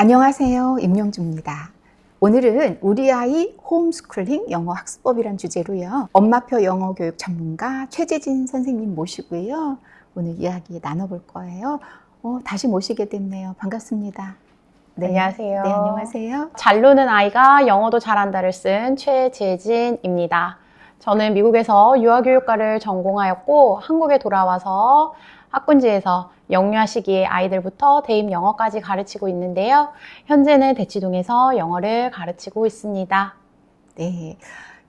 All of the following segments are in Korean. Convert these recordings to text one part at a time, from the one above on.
안녕하세요. 임영주입니다. 오늘은 우리 아이 홈스쿨링 영어 학습법이란 주제로요. 엄마표 영어 교육 전문가 최재진 선생님 모시고요. 오늘 이야기 나눠볼 거예요. 다시 모시게 됐네요. 반갑습니다. 네. 안녕하세요. 네, 안녕하세요. 잘 노는 아이가 영어도 잘한다를 쓴 최재진입니다. 저는 미국에서 유아교육과를 전공하였고 한국에 돌아와서 학군지에서 영유아 시기의 아이들부터 대입 영어까지 가르치고 있는데요. 현재는 대치동에서 영어를 가르치고 있습니다. 네,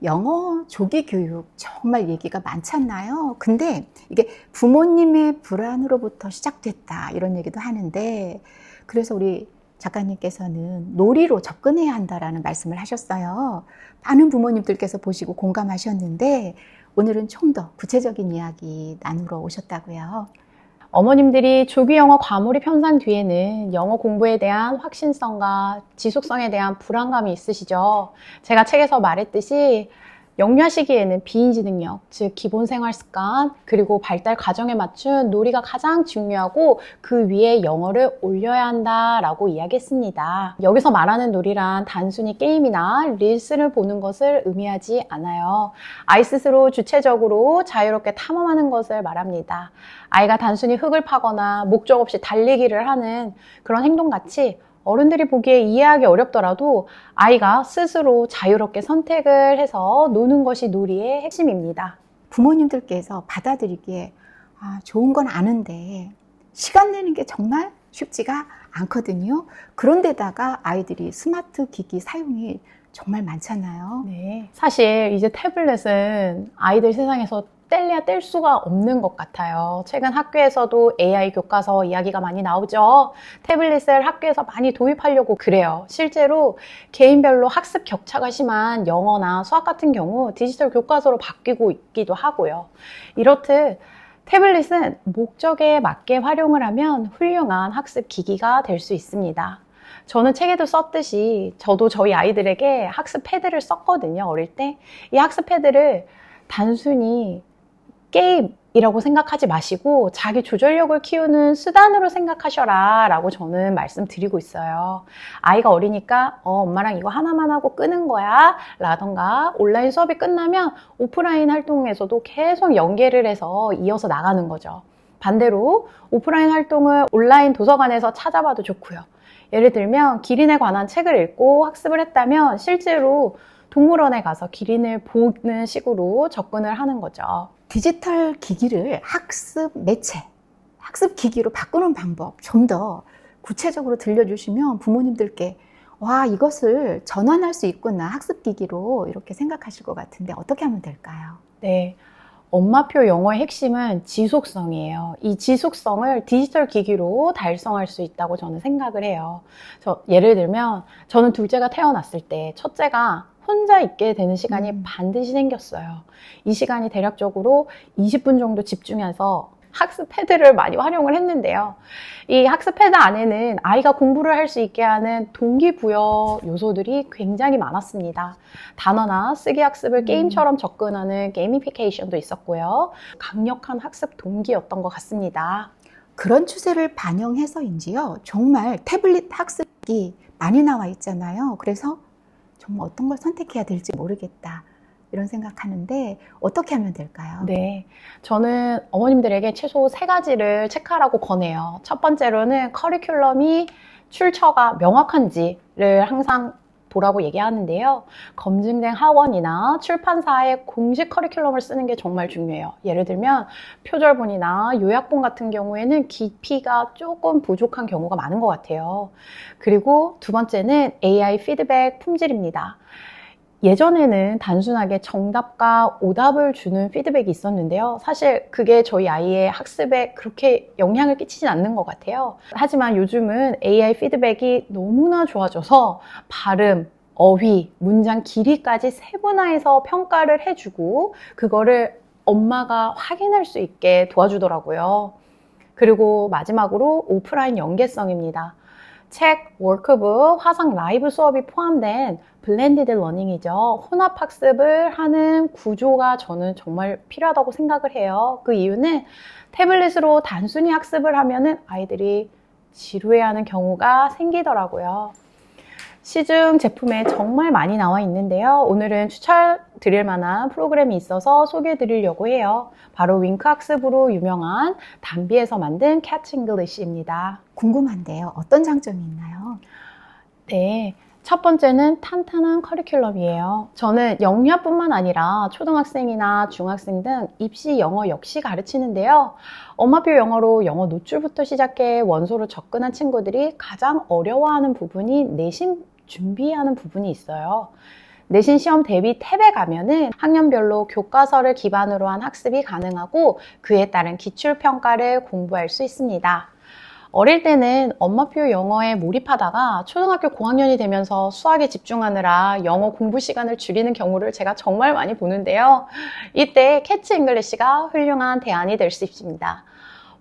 영어 조기 교육 정말 얘기가 많잖아요. 근데 이게 부모님의 불안으로부터 시작됐다 이런 얘기도 하는데, 그래서 우리 작가님께서는 놀이로 접근해야 한다라는 말씀을 하셨어요. 많은 부모님들께서 보시고 공감하셨는데 오늘은 좀 더 구체적인 이야기 나누러 오셨다고요. 어머님들이 조기 영어 과몰입 현상 뒤에는 영어 공부에 대한 확신성과 지속성에 대한 불안감이 있으시죠. 제가 책에서 말했듯이 영유아 시기에는 비인지 능력, 즉 기본 생활 습관, 그리고 발달 과정에 맞춘 놀이가 가장 중요하고 그 위에 영어를 올려야 한다라고 이야기했습니다. 여기서 말하는 놀이란 단순히 게임이나 릴스를 보는 것을 의미하지 않아요. 아이 스스로 주체적으로 자유롭게 탐험하는 것을 말합니다. 아이가 단순히 흙을 파거나 목적 없이 달리기를 하는 그런 행동같이 어른들이 보기에 이해하기 어렵더라도 아이가 스스로 자유롭게 선택을 해서 노는 것이 놀이의 핵심입니다. 부모님들께서 받아들이기에 좋은 건 아는데 시간 내는 게 정말 쉽지가 않거든요. 그런데다가 아이들이 스마트 기기 사용이 정말 많잖아요. 네, 사실 이제 태블릿은 아이들 세상에서 뗄래야 뗄 수가 없는 것 같아요. 최근 학교에서도 AI 교과서 이야기가 많이 나오죠. 태블릿을 학교에서 많이 도입하려고 그래요. 실제로 개인별로 학습 격차가 심한 영어나 수학 같은 경우 디지털 교과서로 바뀌고 있기도 하고요. 이렇듯 태블릿은 목적에 맞게 활용을 하면 훌륭한 학습 기기가 될 수 있습니다. 저는 책에도 썼듯이 저도 저희 아이들에게 학습 패드를 썼거든요. 어릴 때. 이 학습 패드를 단순히 게임이라고 생각하지 마시고 자기 조절력을 키우는 수단으로 생각하셔라 라고 저는 말씀드리고 있어요. 아이가 어리니까 엄마랑 이거 하나만 하고 끄는 거야 라던가 온라인 수업이 끝나면 오프라인 활동에서도 계속 연계를 해서 이어서 나가는 거죠. 반대로 오프라인 활동을 온라인 도서관에서 찾아봐도 좋고요. 예를 들면 기린에 관한 책을 읽고 학습을 했다면 실제로 동물원에 가서 기린을 보는 식으로 접근을 하는 거죠. 디지털 기기를 학습 매체, 학습 기기로 바꾸는 방법 좀 더 구체적으로 들려주시면 부모님들께 이것을 전환할 수 있구나, 학습 기기로 이렇게 생각하실 것 같은데 어떻게 하면 될까요? 네, 엄마표 영어의 핵심은 지속성이에요. 이 지속성을 디지털 기기로 달성할 수 있다고 저는 생각을 해요. 예를 들면 저는 둘째가 태어났을 때 첫째가 혼자 있게 되는 시간이 반드시 생겼어요. 이 시간이 대략적으로 20분 정도 집중해서 학습 패드를 많이 활용을 했는데요. 이 학습 패드 안에는 아이가 공부를 할 수 있게 하는 동기부여 요소들이 굉장히 많았습니다. 단어나 쓰기 학습을 게임처럼 접근하는 게이미피케이션도 있었고요. 강력한 학습 동기였던 것 같습니다. 그런 추세를 반영해서인지요, 정말 태블릿 학습기 많이 나와 있잖아요. 그래서 정말 어떤 걸 선택해야 될지 모르겠다 이런 생각하는데 어떻게 하면 될까요? 네, 저는 어머님들에게 최소 3가지를 체크하라고 권해요. 첫 번째로는 커리큘럼이 출처가 명확한지를 항상 보라고 얘기하는데요. 검증된 학원이나 출판사의 공식 커리큘럼을 쓰는 게 정말 중요해요. 예를 들면 표절본이나 요약본 같은 경우에는 깊이가 조금 부족한 경우가 많은 것 같아요. 그리고 두 번째는 AI 피드백 품질입니다. 예전에는 단순하게 정답과 오답을 주는 피드백이 있었는데요. 사실 그게 저희 아이의 학습에 그렇게 영향을 끼치진 않는 것 같아요. 하지만 요즘은 AI 피드백이 너무나 좋아져서 발음, 어휘, 문장 길이까지 세분화해서 평가를 해주고 그거를 엄마가 확인할 수 있게 도와주더라고요. 그리고 마지막으로 오프라인 연계성입니다. 책, 워크북, 화상 라이브 수업이 포함된 블렌디드 러닝이죠. 혼합학습을 하는 구조가 저는 정말 필요하다고 생각을 해요. 그 이유는 태블릿으로 단순히 학습을 하면은 아이들이 지루해하는 경우가 생기더라고요. 시중 제품에 정말 많이 나와 있는데요. 오늘은 추천드릴 만한 프로그램이 있어서 소개해 드리려고 해요. 바로 윙크 학습으로 유명한 담비에서 만든 Catch English입니다. 궁금한데요. 어떤 장점이 있나요? 네. 첫 번째는 탄탄한 커리큘럼이에요. 저는 영유아뿐만 아니라 초등학생이나 중학생 등 입시 영어 역시 가르치는데요. 엄마표 영어로 영어 노출부터 시작해 원소로 접근한 친구들이 가장 어려워하는 부분이 내신 준비하는 부분이 있어요. 내신 시험 대비 탭에 가면은 학년별로 교과서를 기반으로 한 학습이 가능하고 그에 따른 기출평가를 공부할 수 있습니다. 어릴 때는 엄마표 영어에 몰입하다가 초등학교 고학년이 되면서 수학에 집중하느라 영어 공부 시간을 줄이는 경우를 제가 정말 많이 보는데요. 이때 캐치 잉글리시가 훌륭한 대안이 될 수 있습니다.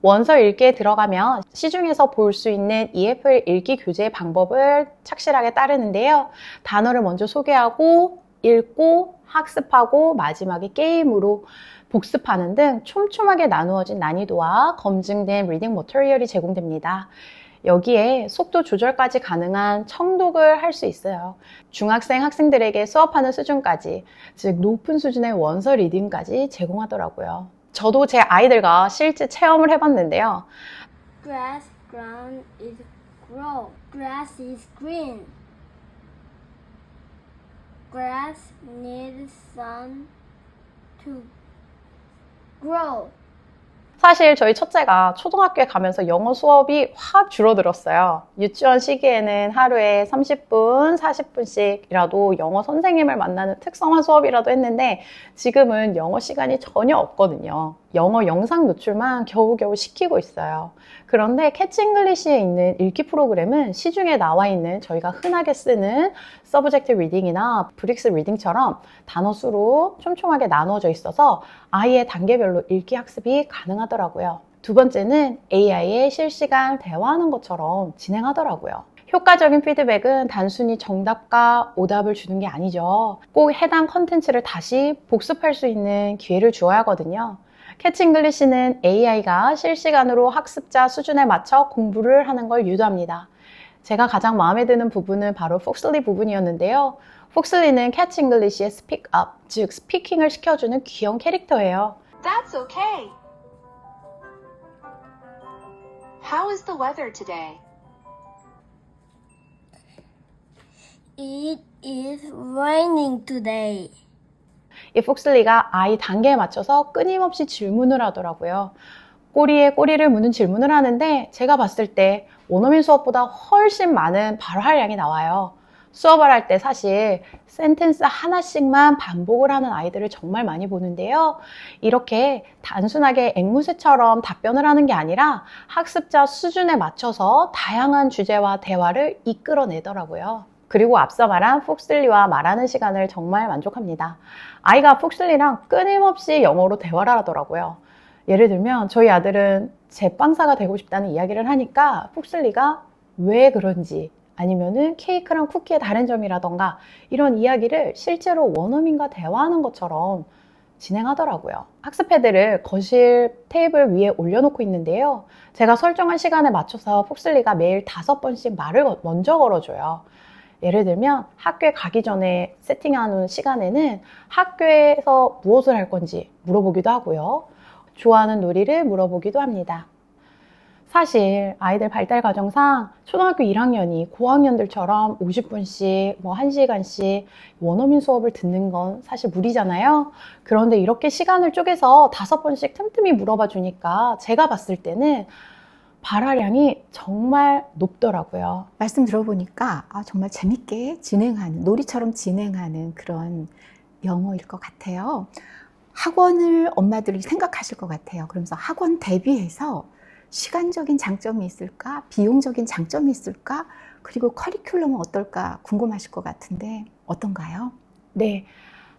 원서 읽기에 들어가면 시중에서 볼 수 있는 EFL 읽기 교재 방법을 착실하게 따르는데요. 단어를 먼저 소개하고 읽고 학습하고 마지막에 게임으로 복습하는 등 촘촘하게 나누어진 난이도와 검증된 리딩 머터리얼이 제공됩니다. 여기에 속도 조절까지 가능한 청독을 할 수 있어요. 중학생 학생들에게 수업하는 수준까지, 즉 높은 수준의 원서 리딩까지 제공하더라고요. 저도 제 아이들과 실제 체험을 해봤는데요. Grass ground is grow. Grass is green. Grass needs sun to grow. 사실 저희 첫째가 초등학교에 가면서 영어 수업이 확 줄어들었어요. 유치원 시기에는 하루에 30분, 40분씩이라도 영어 선생님을 만나는 특성화 수업이라도 했는데 지금은 영어 시간이 전혀 없거든요. 영어 영상 노출만 겨우겨우 시키고 있어요. 그런데 캐치 잉글리시에 있는 읽기 프로그램은 시중에 나와 있는 저희가 흔하게 쓰는 서브젝트 리딩이나 브릭스 리딩처럼 단어 수로 촘촘하게 나누어져 있어서 아이의 단계별로 읽기 학습이 가능하더라고요. 두 번째는 AI의 실시간 대화하는 것처럼 진행하더라고요. 효과적인 피드백은 단순히 정답과 오답을 주는 게 아니죠. 꼭 해당 컨텐츠를 다시 복습할 수 있는 기회를 주어야 하거든요. 캐치 잉글리시는 AI가 실시간으로 학습자 수준에 맞춰 공부를 하는 걸 유도합니다. 제가 가장 마음에 드는 부분은 바로 폭슬리 부분이었는데요. 폭슬리는 캐치 잉글리시의 스픽 업, 즉 스피킹을 시켜주는 귀여운 캐릭터예요. That's okay. How is the weather today? It is raining today. 이 폭슬리가 아이 단계에 맞춰서 끊임없이 질문을 하더라고요. 꼬리에 꼬리를 무는 질문을 하는데 제가 봤을 때 원어민 수업보다 훨씬 많은 발화량이 나와요. 수업을 할 때 사실 센텐스 하나씩만 반복을 하는 아이들을 정말 많이 보는데요. 이렇게 단순하게 앵무새처럼 답변을 하는 게 아니라 학습자 수준에 맞춰서 다양한 주제와 대화를 이끌어내더라고요. 그리고 앞서 말한 폭슬리와 말하는 시간을 정말 만족합니다. 아이가 폭슬리랑 끊임없이 영어로 대화를 하더라고요. 예를 들면 저희 아들은 제빵사가 되고 싶다는 이야기를 하니까 폭슬리가 왜 그런지 아니면은 케이크랑 쿠키의 다른 점이라던가 이런 이야기를 실제로 원어민과 대화하는 것처럼 진행하더라고요. 학습 패드를 거실 테이블 위에 올려놓고 있는데요. 제가 설정한 시간에 맞춰서 폭슬리가 매일 5번씩 말을 먼저 걸어줘요. 예를 들면 학교에 가기 전에 세팅하는 시간에는 학교에서 무엇을 할 건지 물어보기도 하고요. 좋아하는 놀이를 물어보기도 합니다. 사실 아이들 발달 과정상 초등학교 1학년이 고학년들처럼 50분씩 1시간씩 원어민 수업을 듣는 건 사실 무리잖아요. 그런데 이렇게 시간을 쪼개서 5번씩 틈틈이 물어봐 주니까 제가 봤을 때는 발화량이 정말 높더라고요. 말씀 들어보니까 정말 재밌게 진행하는, 놀이처럼 진행하는 그런 영어일 것 같아요. 학원을 엄마들이 생각하실 것 같아요. 그러면서 학원 대비해서 시간적인 장점이 있을까? 비용적인 장점이 있을까? 그리고 커리큘럼은 어떨까 궁금하실 것 같은데 어떤가요? 네.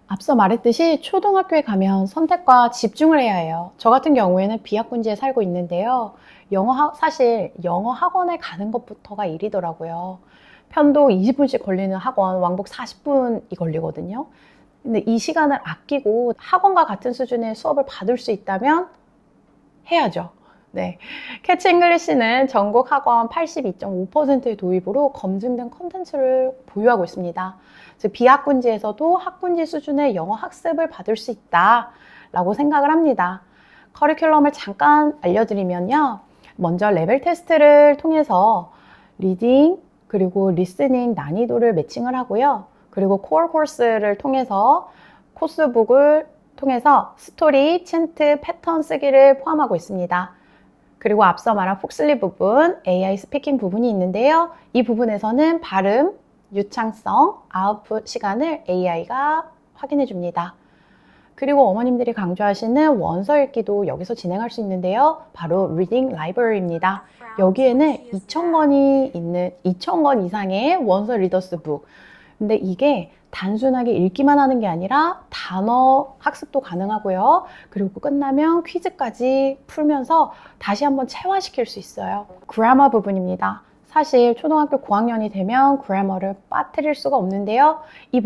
앞서 말했듯이 초등학교에 가면 선택과 집중을 해야 해요. 저 같은 경우에는 비학군지에 살고 있는데요. 사실 영어 학원에 가는 것부터가 일이더라고요. 편도 20분씩 걸리는 학원, 왕복 40분이 걸리거든요. 근데 이 시간을 아끼고 학원과 같은 수준의 수업을 받을 수 있다면 해야죠. 네, 캐치 잉글리시는 전국 학원 82.5%의 도입으로 검증된 콘텐츠를 보유하고 있습니다. 즉 비학군지에서도 학군지 수준의 영어 학습을 받을 수 있다라고 생각을 합니다. 커리큘럼을 잠깐 알려드리면요. 먼저 레벨 테스트를 통해서 리딩 그리고 리스닝 난이도를 매칭을 하고요. 그리고 코어 코스를 통해서 코스북을 통해서 스토리, 챈트, 패턴 쓰기를 포함하고 있습니다. 그리고 앞서 말한 폭슬리 부분, AI 스피킹 부분이 있는데요. 이 부분에서는 발음, 유창성, 아웃풋 시간을 AI가 확인해 줍니다. 그리고 어머님들이 강조하시는 원서 읽기도 여기서 진행할 수 있는데요. 바로 Reading Library입니다. 여기에는 2,000권 이상의 원서 리더스 북. 근데 이게 단순하게 읽기만 하는 게 아니라 단어 학습도 가능하고요. 그리고 끝나면 퀴즈까지 풀면서 다시 한번 체화시킬 수 있어요. 그래머 부분입니다. 사실 초등학교 고학년이 되면 그래머를 빠뜨릴 수가 없는데요. 이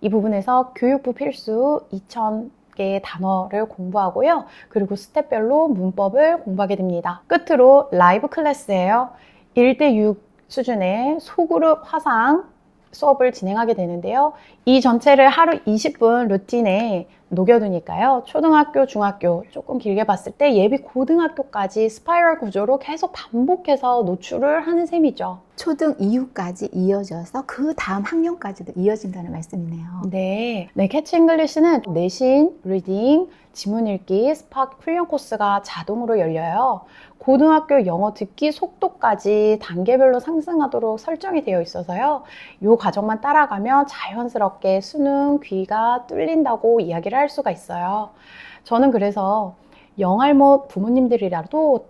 부분에서 교육부 필수 2,000개의 단어를 공부하고요. 그리고 스텝별로 문법을 공부하게 됩니다. 끝으로 라이브 클래스예요. 1대6 수준의 소그룹 화상 수업을 진행하게 되는데요. 이 전체를 하루 20분 루틴에 녹여두니까요. 초등학교, 중학교 조금 길게 봤을 때 예비 고등학교까지 스파이럴 구조로 계속 반복해서 노출을 하는 셈이죠. 초등 이후까지 이어져서 그 다음 학년까지도 이어진다는 말씀이네요. 네, 캐치 잉글리시는 내신, 리딩, 지문 읽기, 스팍 훈련 코스가 자동으로 열려요. 고등학교 영어 듣기 속도까지 단계별로 상승하도록 설정이 되어 있어서요. 이 과정만 따라가면 자연스럽게 수능, 귀가 뚫린다고 이야기를 할 수가 있어요. 저는 그래서 영알못 부모님들이라도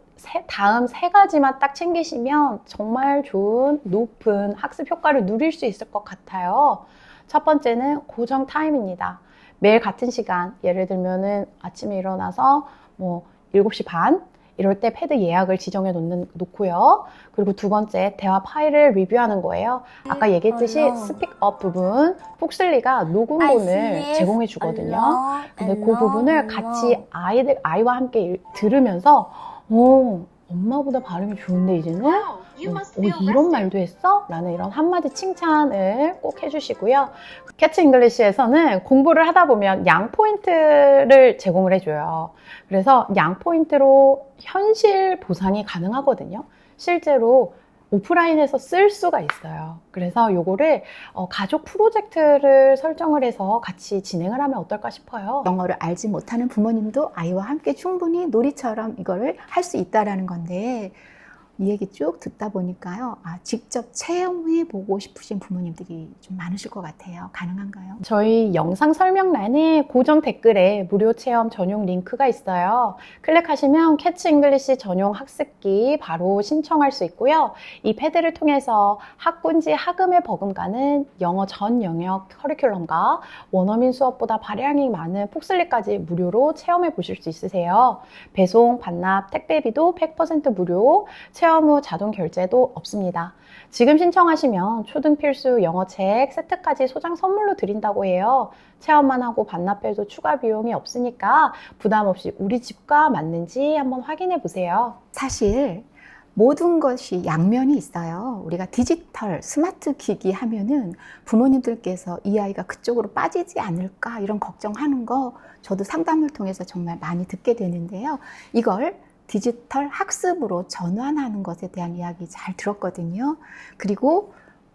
다음 3가지만 딱 챙기시면 정말 좋은 높은 학습 효과를 누릴 수 있을 것 같아요. 첫 번째는 고정 타임입니다. 매일 같은 시간, 예를 들면은 아침에 일어나서 7시 반 이럴 때 패드 예약을 지정해 놓고요. 그리고 두 번째, 대화 파일을 리뷰하는 거예요. 아까 얘기했듯이 스픽업 부분, 폭슬리가 녹음본을 제공해 주거든요. 근데 그 부분을 같이 아이와 함께 들으면서 엄마보다 발음이 좋은데 이제는? 이런 말도 했어? 라는 이런 한마디 칭찬을 꼭 해주시고요. 캐치 잉글리시에서는 공부를 하다 보면 양 포인트를 제공을 해줘요. 그래서 양 포인트로 현실 보상이 가능하거든요. 실제로 오프라인에서 쓸 수가 있어요. 그래서 요거를 가족 프로젝트를 설정을 해서 같이 진행을 하면 어떨까 싶어요. 영어를 알지 못하는 부모님도 아이와 함께 충분히 놀이처럼 이거를 할 수 있다라는 건데, 이 얘기 쭉 듣다 보니까요. 직접 체험해 보고 싶으신 부모님들이 좀 많으실 것 같아요. 가능한가요? 저희 영상 설명란에 고정 댓글에 무료 체험 전용 링크가 있어요. 클릭하시면 캐치 잉글리시 전용 학습기 바로 신청할 수 있고요. 이 패드를 통해서 학군지 학음의 버금가는 영어 전 영역 커리큘럼과 원어민 수업보다 발행이 많은 폭슬리까지 무료로 체험해 보실 수 있으세요. 배송, 반납, 택배비도 100% 무료, 체험 후 자동 결제도 없습니다. 지금 신청하시면 초등 필수 영어책 세트까지 소장 선물로 드린다고 해요. 체험만 하고 반납해도 추가 비용이 없으니까 부담 없이 우리 집과 맞는지 한번 확인해 보세요. 사실 모든 것이 양면이 있어요. 우리가 디지털, 스마트 기기 하면은 부모님들께서 이 아이가 그쪽으로 빠지지 않을까 이런 걱정하는 거 저도 상담을 통해서 정말 많이 듣게 되는데요. 이걸 디지털 학습으로 전환하는 것에 대한 이야기 잘 들었거든요. 그리고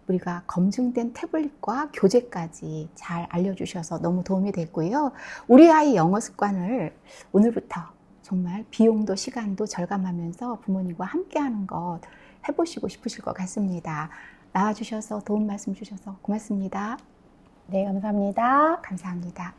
우리가 검증된 태블릿과 교재까지 잘 알려주셔서 너무 도움이 됐고요. 우리 아이 영어 습관을 오늘부터 정말 비용도 시간도 절감하면서 부모님과 함께하는 것 해보시고 싶으실 것 같습니다. 나와주셔서 도움 말씀 주셔서 고맙습니다. 네, 감사합니다. 감사합니다.